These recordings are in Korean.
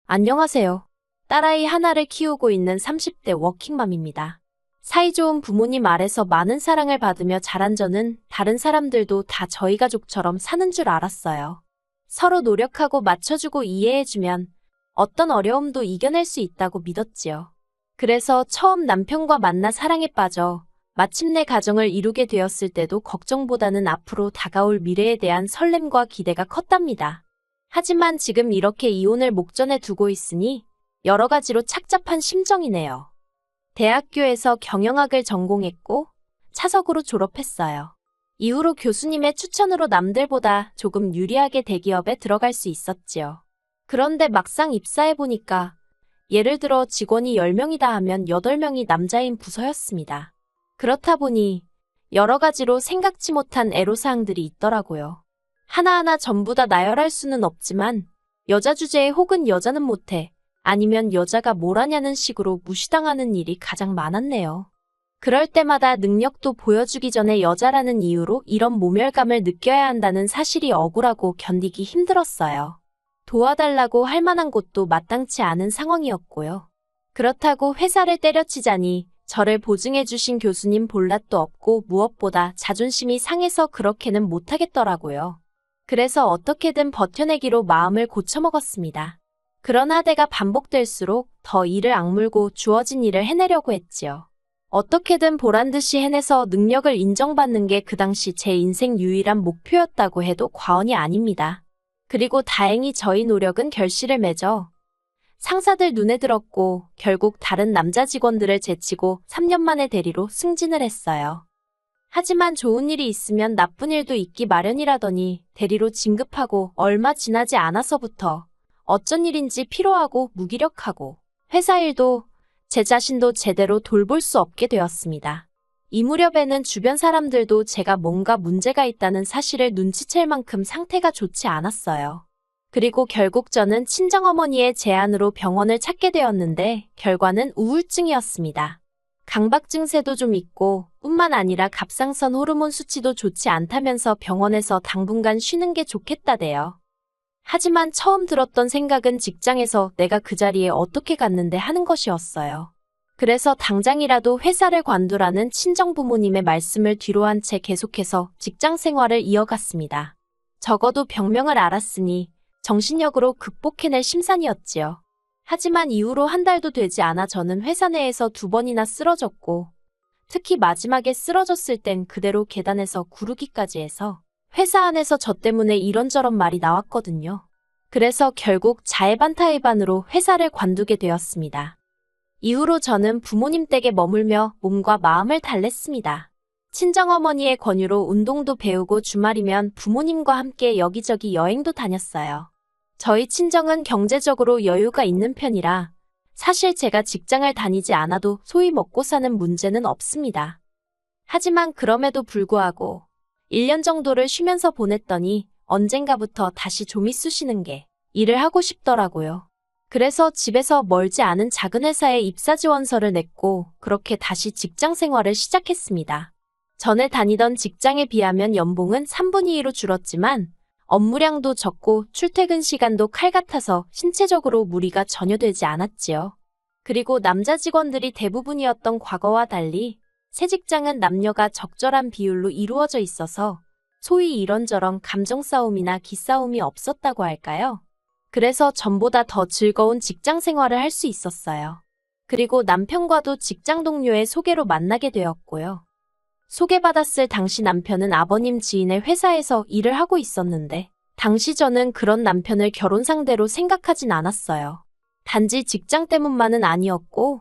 안녕하세요. 딸아이 하나를 키우고 있는 30대 워킹맘입니다. 사이좋은 부모님 아래서 많은 사랑을 받으며 자란 저는 다른 사람들도 다 저희 가족처럼 사는 줄 알았어요. 서로 노력하고 맞춰주고 이해해주면 어떤 어려움도 이겨낼 수 있다고 믿었지요. 그래서 처음 남편과 만나 사랑에 빠져 마침내 가정을 이루게 되었을 때도 걱정보다는 앞으로 다가올 미래에 대한 설렘과 기대가 컸답니다. 하지만 지금 이렇게 이혼을 목전에 두고 있으니 여러 가지로 착잡한 심정이네요. 대학교에서 경영학을 전공했고 차석으로 졸업했어요. 이후로 교수님의 추천으로 남들보다 조금 유리하게 대기업에 들어갈 수 있었지요. 그런데 막상 입사해보니까 예를 들어 직원이 10명이다 하면 8명이 남자인 부서였습니다. 그렇다 보니 여러 가지로 생각지 못한 애로사항들이 있더라고요. 하나하나 전부 다 나열할 수는 없지만 여자 주제에 혹은 여자는 못해 아니면 여자가 뭘 하냐는 식으로 무시당하는 일이 가장 많았네요. 그럴 때마다 능력도 보여주기 전에 여자라는 이유로 이런 모멸감을 느껴야 한다는 사실이 억울하고 견디기 힘들었어요. 도와달라고 할 만한 곳도 마땅치 않은 상황이었고요. 그렇다고 회사를 때려치자니 저를 보증해주신 교수님 볼랏도 없고 무엇보다 자존심이 상해서 그렇게는 못하겠더라고요. 그래서 어떻게든 버텨내기로 마음을 고쳐먹었습니다. 그런 하대가 반복될수록 더 이를 악물고 주어진 일을 해내려고 했지요. 어떻게든 보란듯이 해내서 능력을 인정받는 게 그 당시 제 인생 유일한 목표였다고 해도 과언이 아닙니다. 그리고 다행히 저희 노력은 결실을 맺어 상사들 눈에 들었고 결국 다른 남자 직원들을 제치고 3년 만에 대리로 승진을 했어요. 하지만 좋은 일이 있으면 나쁜 일도 있기 마련이라더니 대리로 진급하고 얼마 지나지 않아서부터 어쩐 일인지 피로하고 무기력하고 회사 일도 제 자신도 제대로 돌볼 수 없게 되었습니다. 이 무렵에는 주변 사람들도 제가 뭔가 문제가 있다는 사실을 눈치챌 만큼 상태가 좋지 않았어요. 그리고 결국 저는 친정어머니의 제안으로 병원을 찾게 되었는데 결과는 우울증이었습니다. 강박 증세도 좀 있고 뿐만 아니라 갑상선 호르몬 수치도 좋지 않다면서 병원에서 당분간 쉬는 게 좋겠다대요. 하지만 처음 들었던 생각은 직장에서 내가 그 자리에 어떻게 갔는데 하는 것이었어요. 그래서 당장이라도 회사를 관두라는 친정부모님의 말씀을 뒤로한 채 계속해서 직장 생활을 이어갔습니다. 적어도 병명을 알았으니 정신력으로 극복해낼 심산이었지요. 하지만 이후로 한 달도 되지 않아 저는 회사 내에서 2번이나 쓰러졌고 특히 마지막에 쓰러졌을 땐 그대로 계단에서 구르기까지 해서 회사 안에서 저 때문에 이런저런 말이 나왔거든요. 그래서 결국 자해반타해반으로 회사를 관두게 되었습니다. 이후로 저는 부모님 댁에 머물며 몸과 마음을 달랬습니다. 친정어머니의 권유로 운동도 배우고 주말이면 부모님과 함께 여기저기 여행도 다녔어요. 저희 친정은 경제적으로 여유가 있는 편이라 사실 제가 직장을 다니지 않아도 소위 먹고 사는 문제는 없습니다. 하지만 그럼에도 불구하고 1년 정도를 쉬면서 보냈더니 언젠가부터 다시 좀이 쑤시는 게 일을 하고 싶더라고요. 그래서 집에서 멀지 않은 작은 회사에 입사 지원서를 냈고 그렇게 다시 직장 생활을 시작했습니다. 전에 다니던 직장에 비하면 연봉은 3분의 2로 줄었지만 업무량도 적고 출퇴근 시간도 칼 같아서 신체적으로 무리가 전혀 되지 않았지요. 그리고 남자 직원들이 대부분이었던 과거와 달리 새 직장은 남녀가 적절한 비율로 이루어져 있어서 소위 이런저런 감정 싸움이나 기싸움이 없었다고 할까요? 그래서 전보다 더 즐거운 직장 생활을 할 수 있었어요. 그리고 남편과도 직장 동료의 소개로 만나게 되었고요. 소개받았을 당시 남편은 아버님 지인의 회사에서 일을 하고 있었는데 당시 저는 그런 남편을 결혼 상대로 생각하진 않았어요. 단지 직장 때문만은 아니었고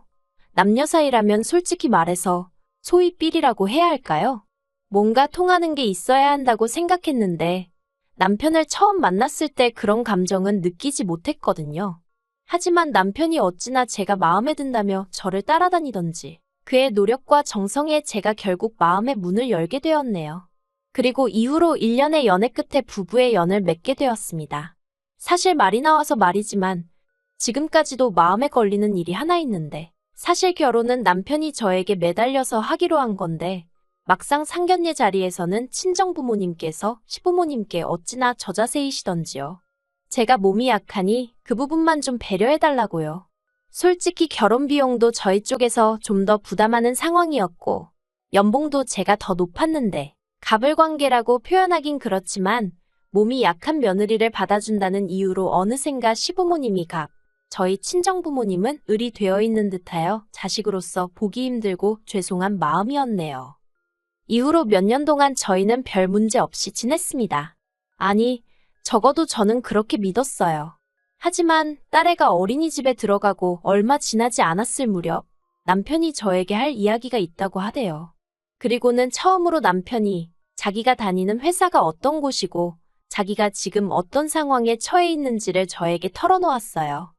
남녀 사이라면 솔직히 말해서 소위 삘이라고 해야 할까요? 뭔가 통하는 게 있어야 한다고 생각했는데 남편을 처음 만났을 때 그런 감정은 느끼지 못했거든요. 하지만 남편이 어찌나 제가 마음에 든다며 저를 따라다니던지 그의 노력과 정성에 제가 결국 마음의 문을 열게 되었네요. 그리고 이후로 1년의 연애 끝에 부부의 연을 맺게 되었습니다. 사실 말이 나와서 말이지만 지금까지도 마음에 걸리는 일이 하나 있는데 사실 결혼은 남편이 저에게 매달려서 하기로 한 건데 막상 상견례 자리에서는 친정부모님께서 시부모님께 어찌나 저자세이시던지요. 제가 몸이 약하니 그 부분만 좀 배려해달라고요. 솔직히 결혼 비용도 저희 쪽에서 좀 더 부담하는 상황이었고, 연봉도 제가 더 높았는데, 가불관계라고 표현하긴 그렇지만, 몸이 약한 며느리를 받아준다는 이유로 어느샌가 시부모님이 저희 친정부모님은 을이 되어 있는 듯하여 자식으로서 보기 힘들고 죄송한 마음이었네요. 이후로 몇 년 동안 저희는 별 문제 없이 지냈습니다. 아니, 적어도 저는 그렇게 믿었어요. 하지만 딸애가 어린이집에 들어가고 얼마 지나지 않았을 무렵 남편이 저에게 할 이야기가 있다고 하대요. 그리고는 처음으로 남편이 자기가 다니는 회사가 어떤 곳이고 자기가 지금 어떤 상황에 처해 있는지를 저에게 털어놓았어요.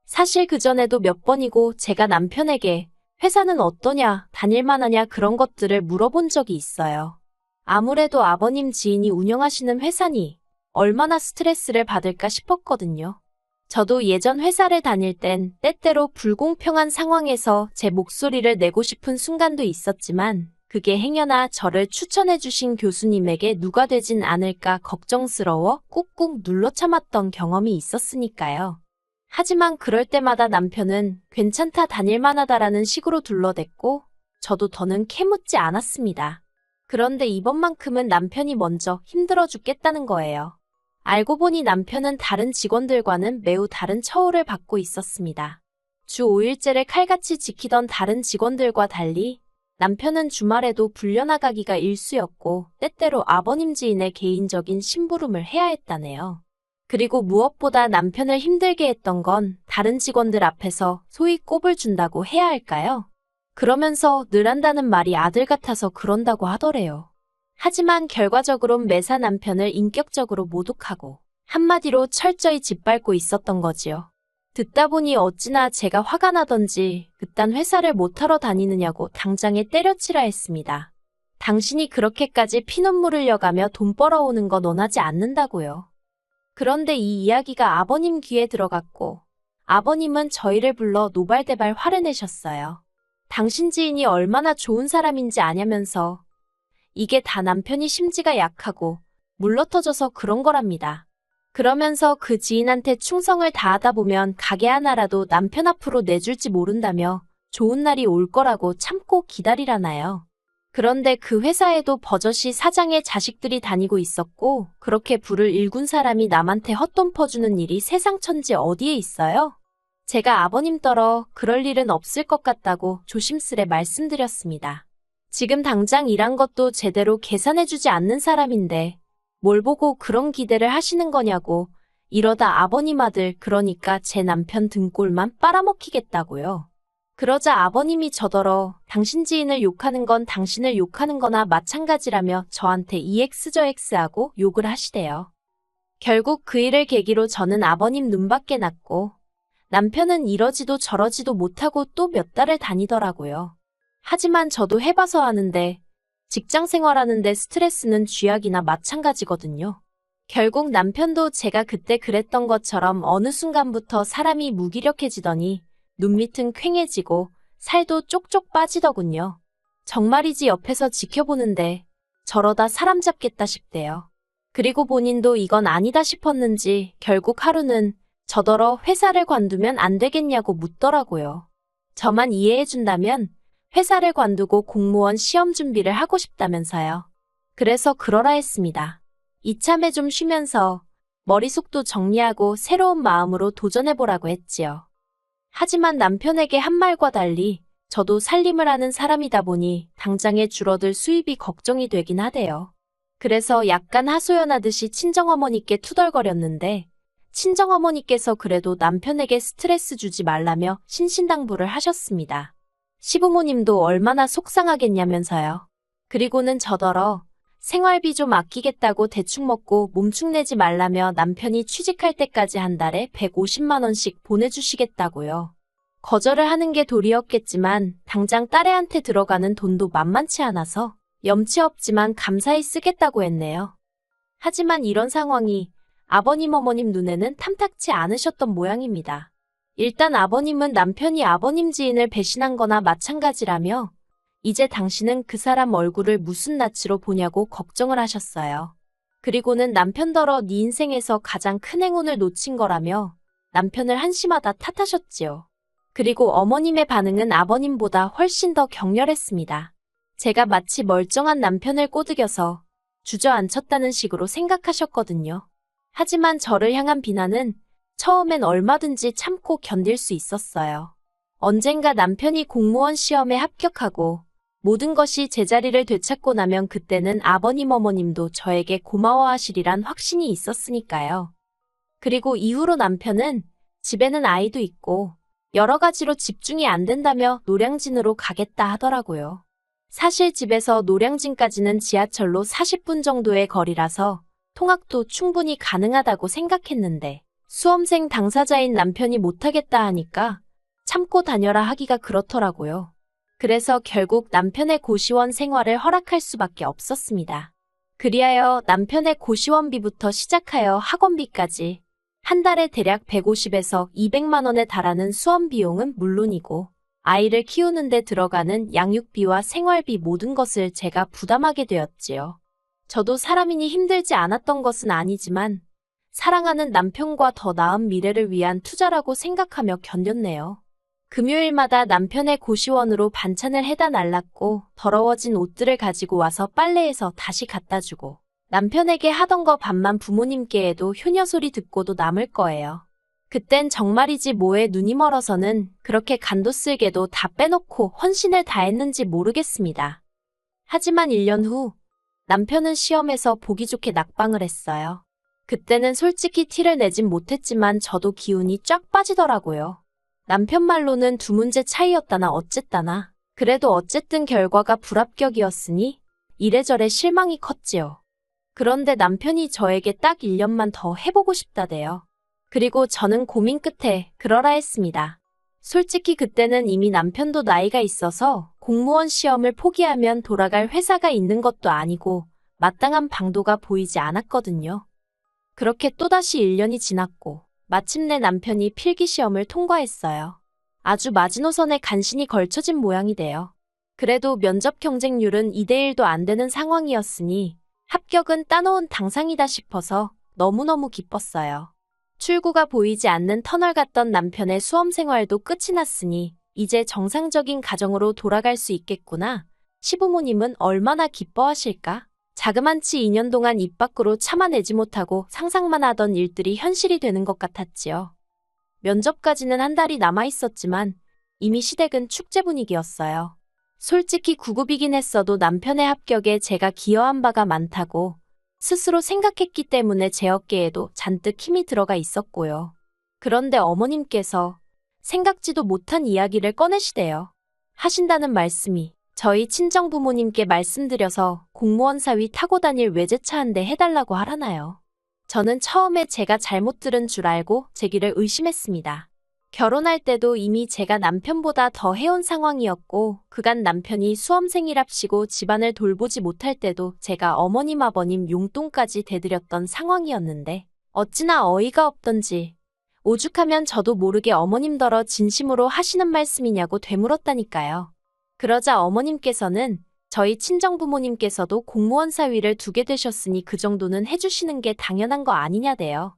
사실 그전에도 몇 번이고 제가 남편에게 회사는 어떠냐, 다닐만하냐 그런 것들을 물어본 적이 있어요. 아무래도 아버님 지인이 운영하시는 회사니 얼마나 스트레스를 받을까 싶었거든요. 저도 예전 회사를 다닐 땐 때때로 불공평한 상황에서 제 목소리를 내고 싶은 순간도 있었지만 그게 행여나 저를 추천해주신 교수님에게 누가 되진 않을까 걱정스러워 꾹꾹 눌러 참았던 경험이 있었으니까요. 하지만 그럴 때마다 남편은 괜찮다 다닐만하다라는 식으로 둘러댔고 저도 더는 캐묻지 않았습니다. 그런데 이번만큼은 남편이 먼저 힘들어 죽겠다는 거예요. 알고 보니 남편은 다른 직원들과는 매우 다른 처우를 받고 있었습니다. 주 5일제를 칼같이 지키던 다른 직원들과 달리 남편은 주말에도 불려나가기가 일쑤였고 때때로 아버님 지인의 개인적인 심부름을 해야 했다네요. 그리고 무엇보다 남편을 힘들게 했던 건 다른 직원들 앞에서 소위 꼽을 준다고 해야 할까요? 그러면서 늘 한다는 말이 아들 같아서 그런다고 하더래요. 하지만 결과적으론 매사 남편을 인격적으로 모독하고 한마디로 철저히 짓밟고 있었던 거지요. 듣다 보니 어찌나 제가 화가 나던지 그딴 회사를 못하러 다니느냐고 당장에 때려치라 했습니다. 당신이 그렇게까지 피눈물 흘려가며 돈 벌어오는 건 원하지 않는다고요. 그런데 이 이야기가 아버님 귀에 들어갔고 아버님은 저희를 불러 노발대발 화를 내셨어요. 당신 지인이 얼마나 좋은 사람인지 아냐면서 이게 다 남편이 심지가 약하고 물러터져서 그런 거랍니다. 그러면서 그 지인한테 충성을 다하다 보면 가게 하나라도 남편 앞으로 내줄지 모른다며 좋은 날이 올 거라고 참고 기다리라나요. 그런데 그 회사에도 버젓이 사장의 자식들이 다니고 있었고 그렇게 부를 일군 사람이 남한테 헛돈 퍼주는 일이 세상 천지 어디에 있어요? 제가 아버님 떨어 그럴 일은 없을 것 같다고 조심스레 말씀드렸습니다. 지금 당장 일한 것도 제대로 계산해주지 않는 사람인데 뭘 보고 그런 기대를 하시는 거냐고 이러다 아버님 아들 그러니까 제 남편 등골만 빨아먹히겠다고요. 그러자 아버님이 저더러 당신 지인을 욕하는 건 당신을 욕하는 거나 마찬가지라며 저한테 EX저X하고 욕을 하시대요. 결국 그 일을 계기로 저는 아버님 눈밖에 났고 남편은 이러지도 저러지도 못하고 또 몇 달을 다니더라고요. 하지만 저도 해봐서 아는데 직장 생활하는데 스트레스는 쥐약이나 마찬가지거든요. 결국 남편도 제가 그때 그랬던 것처럼 어느 순간부터 사람이 무기력해지더니 눈 밑은 퀭해지고 살도 쪽쪽 빠지더군요. 정말이지 옆에서 지켜보는데 저러다 사람 잡겠다 싶대요. 그리고 본인도 이건 아니다 싶었는지 결국 하루는 저더러 회사를 관두면 안 되겠냐고 묻더라고요. 저만 이해해준다면 회사를 관두고 공무원 시험 준비를 하고 싶다면서요. 그래서 그러라 했습니다. 이참에 좀 쉬면서 머릿속도 정리하고 새로운 마음으로 도전해보라고 했지요. 하지만 남편에게 한 말과 달리 저도 살림을 하는 사람이다 보니 당장에 줄어들 수입이 걱정이 되긴 하대요. 그래서 약간 하소연하듯이 친정어머니께 투덜거렸는데 친정어머니께서 그래도 남편에게 스트레스 주지 말라며 신신당부를 하셨습니다. 시부모님도 얼마나 속상하겠냐면서요. 그리고는 저더러 생활비 좀 아끼겠다고 대충 먹고 몸축내지 말라며 남편이 취직할 때까지 한 달에 150만 원씩 보내주시겠다고요. 거절을 하는 게 도리였겠지만 당장 딸애한테 들어가는 돈도 만만치 않아서 염치 없지만 감사히 쓰겠다고 했네요. 하지만 이런 상황이 아버님 어머님 눈에는 탐탁치 않으셨던 모양입니다. 일단 아버님은 남편이 아버님 지인을 배신한 거나 마찬가지라며 이제 당신은 그 사람 얼굴을 무슨 낯으로 보냐고 걱정을 하셨어요. 그리고는 남편더러 네 인생에서 가장 큰 행운을 놓친 거라며 남편을 한심하다 탓하셨지요. 그리고 어머님의 반응은 아버님보다 훨씬 더 격렬했습니다. 제가 마치 멀쩡한 남편을 꼬드겨서 주저앉혔다는 식으로 생각하셨거든요. 하지만 저를 향한 비난은 처음엔 얼마든지 참고 견딜 수 있었어요. 언젠가 남편이 공무원 시험에 합격하고 모든 것이 제자리를 되찾고 나면 그때는 아버님 어머님도 저에게 고마워하시리란 확신이 있었으니까요. 그리고 이후로 남편은 집에는 아이도 있고 여러 가지로 집중이 안 된다며 노량진으로 가겠다 하더라고요. 사실 집에서 노량진까지는 지하철로 40분 정도의 거리라서 통학도 충분히 가능하다고 생각했는데 수험생 당사자인 남편이 못하겠다 하니까 참고 다녀라 하기가 그렇더라고요. 그래서 결국 남편의 고시원 생활을 허락할 수밖에 없었습니다. 그리하여 남편의 고시원비부터 시작하여 학원비까지 한 달에 대략 150에서 200만 원에 달하는 수험 비용은 물론이고 아이를 키우는 데 들어가는 양육비와 생활비 모든 것을 제가 부담하게 되었지요. 저도 사람이니 힘들지 않았던 것은 아니지만 사랑하는 남편과 더 나은 미래를 위한 투자라고 생각하며 견뎠네요. 금요일마다 남편의 고시원으로 반찬을 해다 날랐고 더러워진 옷들을 가지고 와서 빨래해서 다시 갖다 주고 남편에게 하던 거 반만 부모님께 해도 효녀 소리 듣고도 남을 거예요. 그땐 정말이지 뭐에 눈이 멀어서는 그렇게 간도 쓸게도 다 빼놓고 헌신을 다했는지 모르겠습니다. 하지만 1년 후 남편은 시험에서 보기 좋게 낙방을 했어요. 그때는 솔직히 티를 내진 못했지만 저도 기운이 쫙 빠지더라고요. 남편 말로는 2문제 차이였다나 어쨌다나 그래도 어쨌든 결과가 불합격이었으니 이래저래 실망이 컸지요. 그런데 남편이 저에게 딱 1년만 더 해보고 싶다대요. 그리고 저는 고민 끝에 그러라 했습니다. 솔직히 그때는 이미 남편도 나이가 있어서 공무원 시험을 포기하면 돌아갈 회사가 있는 것도 아니고 마땅한 방도가 보이지 않았거든요. 그렇게 또다시 1년이 지났고 마침내 남편이 필기시험을 통과했어요. 아주 마지노선에 간신히 걸쳐진 모양이 돼요. 그래도 면접 경쟁률은 2대1도 안 되는 상황이었으니 합격은 따놓은 당상이다 싶어서 너무너무 기뻤어요. 출구가 보이지 않는 터널 같던 남편의 수험 생활도 끝이 났으니 이제 정상적인 가정으로 돌아갈 수 있겠구나. 시부모님은 얼마나 기뻐하실까? 자그만치 2년 동안 입 밖으로 참아내지 못하고 상상만 하던 일들이 현실이 되는 것 같았지요. 면접까지는 한 달이 남아 있었지만 이미 시댁은 축제 분위기였어요. 솔직히 구급이긴 했어도 남편의 합격에 제가 기여한 바가 많다고 스스로 생각했기 때문에 제 어깨에도 잔뜩 힘이 들어가 있었고요. 그런데 어머님께서 생각지도 못한 이야기를 꺼내시대요. 하신다는 말씀이 저희 친정부모님께 말씀드려서 공무원 사위 타고 다닐 외제차 한 대 해달라고 하라나요. 저는 처음에 제가 잘못 들은 줄 알고 제기를 의심했습니다. 결혼할 때도 이미 제가 남편보다 더 해온 상황이었고 그간 남편이 수험생이랍시고 집안을 돌보지 못할 때도 제가 어머님 아버님 용돈까지 대드렸던 상황이었는데 어찌나 어이가 없던지 오죽하면 저도 모르게 어머님더러 진심으로 하시는 말씀이냐고 되물었다니까요. 그러자 어머님께서는 저희 친정부모님께서도 공무원 사위를 두게 되셨으니 그 정도는 해주시는 게 당연한 거 아니냐대요.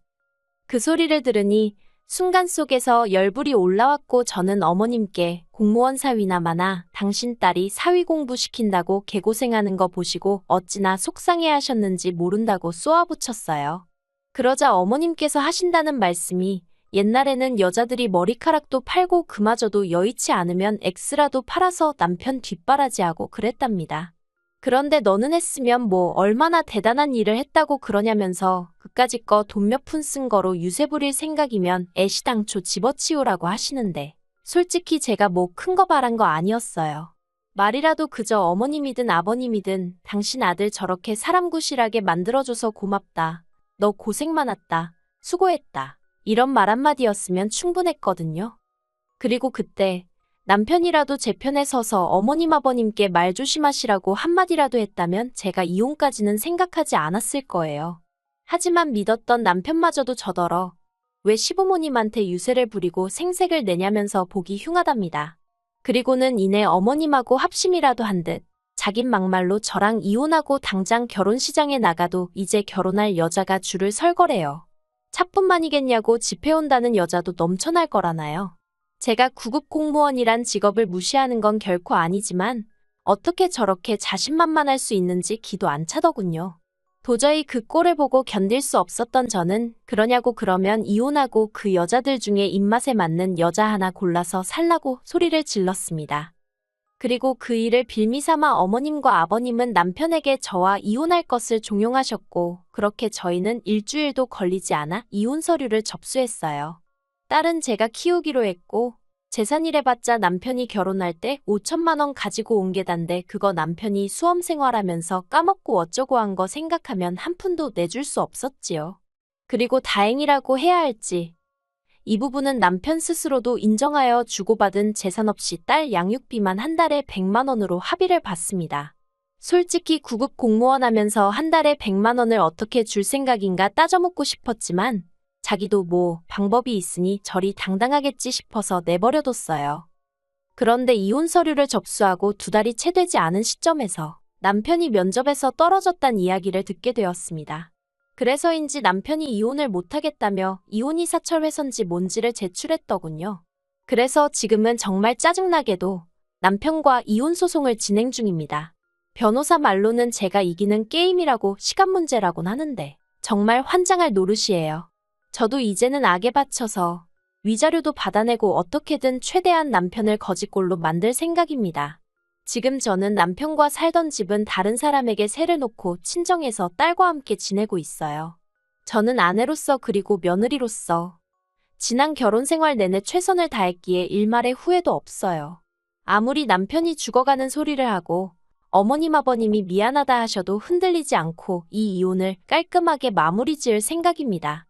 그 소리를 들으니 순간 속에서 열불이 올라왔고 저는 어머님께 공무원 사위나마나 당신 딸이 사위 공부시킨다고 개고생하는 거 보시고 어찌나 속상해하셨는지 모른다고 쏘아붙였어요. 그러자 어머님께서 하신다는 말씀이 옛날에는 여자들이 머리카락도 팔고 그마저도 여의치 않으면 X라도 팔아서 남편 뒷바라지하고 그랬답니다. 그런데 너는 했으면 뭐 얼마나 대단한 일을 했다고 그러냐면서 그까짓 거 돈 몇 푼 쓴 거로 유세 부릴 생각이면 애시당초 집어치우라고 하시는데 솔직히 제가 뭐 큰 거 바란 거 아니었어요. 말이라도 그저 어머님이든 아버님이든 당신 아들 저렇게 사람 구실하게 만들어줘서 고맙다. 너 고생 많았다. 수고했다. 이런 말 한마디였으면 충분했거든요. 그리고 그때 남편이라도 제 편에 서서 어머님 아버님께 말 조심하시라고 한마디라도 했다면 제가 이혼까지는 생각하지 않았을 거예요. 하지만 믿었던 남편마저도 저더러 왜 시부모님한테 유세를 부리고 생색을 내냐면서 보기 흉하답니다. 그리고는 이내 어머님하고 합심이라도 한 듯 자긴 막말로 저랑 이혼하고 당장 결혼시장에 나가도 이제 결혼할 여자가 줄을 설 거래요. 차뿐만이겠냐고 집해온다는 여자도 넘쳐날 거라나요. 제가 구급 공무원이란 직업을 무시하는 건 결코 아니지만 어떻게 저렇게 자신만만할 수 있는지 기도 안 차더군요. 도저히 그 꼴을 보고 견딜 수 없었던 저는 그러냐고 그러면 이혼하고 그 여자들 중에 입맛에 맞는 여자 하나 골라서 살라고 소리를 질렀습니다. 그리고 그 일을 빌미삼아 어머님과 아버님은 남편에게 저와 이혼할 것을 종용하셨고 그렇게 저희는 일주일도 걸리지 않아 이혼 서류를 접수했어요. 딸은 제가 키우기로 했고 재산이래봤자 남편이 결혼할 때 5천만 원 가지고 온 게 단데 그거 남편이 수험 생활하면서 까먹고 어쩌고 한 거 생각하면 한 푼도 내줄 수 없었지요. 그리고 다행이라고 해야 할지 이 부분은 남편 스스로도 인정하여 주고받은 재산 없이 딸 양육비만 한 달에 100만 원으로 합의를 봤습니다. 솔직히 구급 공무원 하면서 한 달에 100만 원을 어떻게 줄 생각인가 따져묻고 싶었지만 자기도 뭐 방법이 있으니 저리 당당하겠지 싶어서 내버려뒀어요. 그런데 이혼 서류를 접수하고 2달이 채 되지 않은 시점에서 남편이 면접에서 떨어졌단 이야기를 듣게 되었습니다. 그래서인지 남편이 이혼을 못하겠다며 이혼이 사철회선지 뭔지를 제출했더군요. 그래서 지금은 정말 짜증나게도 남편과 이혼 소송을 진행 중입니다. 변호사 말로는 제가 이기는 게임이라고 시간 문제라곤 하는데 정말 환장할 노릇이에요. 저도 이제는 악에 받쳐서 위자료도 받아내고 어떻게든 최대한 남편을 거지꼴로 만들 생각입니다. 지금 저는 남편과 살던 집은 다른 사람에게 세를 놓고 친정에서 딸과 함께 지내고 있어요. 저는 아내로서 그리고 며느리로서 지난 결혼 생활 내내 최선을 다했기에 일말의 후회도 없어요. 아무리 남편이 죽어가는 소리를 하고 어머님 아버님이 미안하다 하셔도 흔들리지 않고 이 이혼을 깔끔하게 마무리 지을 생각입니다.